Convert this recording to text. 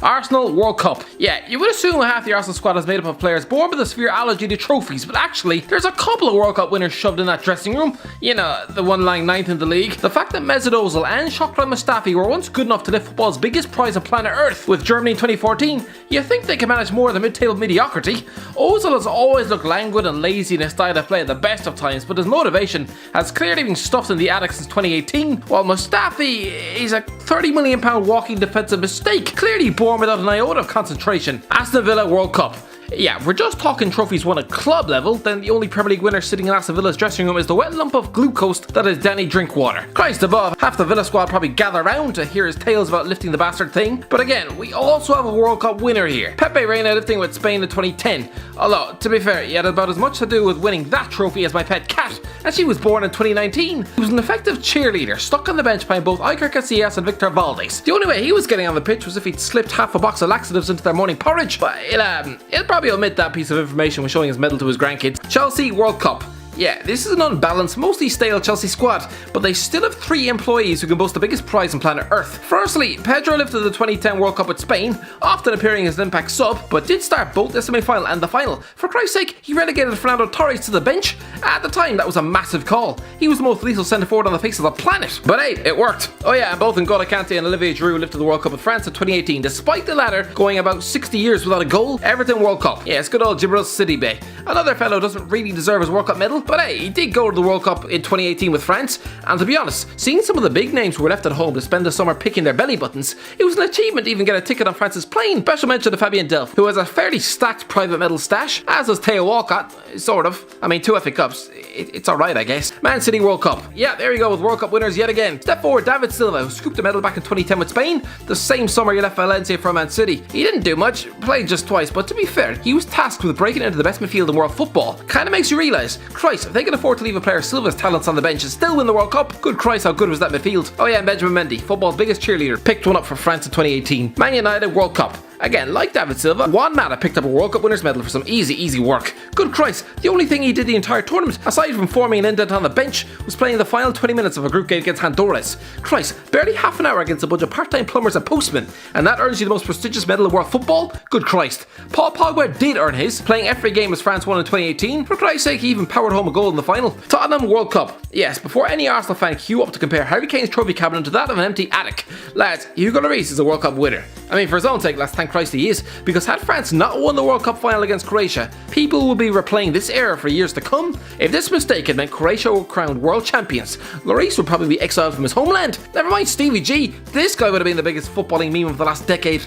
Arsenal World Cup. Yeah, you would assume half the Arsenal squad is made up of players born with a severe allergy to trophies, but actually, there's a couple of World Cup winners shoved in that dressing room. You know, the one lying ninth in the league. The fact that Mesut Ozil and Shkodran Mustafi were once good enough to lift football's biggest prize on planet Earth with Germany in 2014, you think they can manage more than mid-table mediocrity. Ozil has always looked languid and lazy in his style of play at the best of times, but his motivation has clearly been stuffed in the attic since 2018, while Mustafi is a £30 million walking defensive mistake, clearly born without an iota of concentration. Aston Villa World Cup. Yeah, if we're just talking trophies won at club level, then the only Premier League winner sitting in Aston Villa's dressing room is the wet lump of glucose that is Danny Drinkwater. Christ above, half the Villa squad probably gather round to hear his tales about lifting the bastard thing. But again, we also have a World Cup winner here. Pepe Reina lifting with Spain in 2010. Although, to be fair, he had about as much to do with winning that trophy as my pet cat, as she was born in 2019. He was an effective cheerleader, stuck on the bench playing both Iker Casillas and Victor Valdes. The only way he was getting on the pitch was if he'd slipped half a box of laxatives into their morning porridge, but he'll probably omit that piece of information when showing his medal to his grandkids. Chelsea World Cup. Yeah, this is an unbalanced, mostly stale Chelsea squad, but they still have 3 employees who can boast the biggest prize on planet Earth. Firstly, Pedro lifted the 2010 World Cup with Spain, often appearing as an impact sub, but did start both the semi-final and the final. For Christ's sake, he relegated Fernando Torres to the bench. At the time, that was a massive call. He was the most lethal centre-forward on the face of the planet. But hey, it worked. Oh yeah, and both N'Golo Kante and Olivier Giroud lifted the World Cup with France in 2018, despite the latter going about 60 years without a goal. Everton World Cup. Yeah, it's good old Djibril Sidibé. Another fellow doesn't really deserve his World Cup medal, but hey, he did go to the World Cup in 2018 with France, and to be honest, seeing some of the big names who were left at home to spend the summer picking their belly buttons, it was an achievement to even get a ticket on France's plane. Special mention to Fabien Delph, who has a fairly stacked private medal stash, as does Theo Walcott, sort of. I mean, 2 FA Cups, it's alright I guess. Man City World Cup. Yeah, there you go with World Cup winners yet again. Step forward, David Silva, who scooped a medal back in 2010 with Spain, the same summer he left Valencia for Man City. He didn't do much, played just twice, but to be fair, he was tasked with breaking into the best midfield in world football. Kinda makes you realise, Christ, if they can afford to leave a player Silva's talents on the bench and still win the World Cup, good Christ, how good was that midfield? Oh yeah, and Benjamin Mendy, football's biggest cheerleader, picked one up for France in 2018. Man United World Cup. Again, like David Silva, Juan Mata picked up a World Cup winner's medal for some easy work. Good Christ, the only thing he did the entire tournament, aside from forming an indent on the bench, was playing the final 20 minutes of a group game against Honduras. Christ, barely half an hour against a bunch of part-time plumbers and postmen, and that earns you the most prestigious medal in world football? Good Christ. Paul Pogba did earn his, playing every game as France won in 2018. For Christ's sake, he even powered home a goal in the final. Tottenham World Cup. Yes, before any Arsenal fan queue up to compare Harry Kane's trophy cabinet to that of an empty attic. Lads, Hugo Lloris is a World Cup winner. I mean, for his own sake, let's thank Christ he is, because had France not won the World Cup final against Croatia, people will be replaying this era for years to come. If this mistake had meant Croatia were crowned world champions, Lloris would probably be exiled from his homeland. Never mind Stevie G, this guy would have been the biggest footballing meme of the last decade.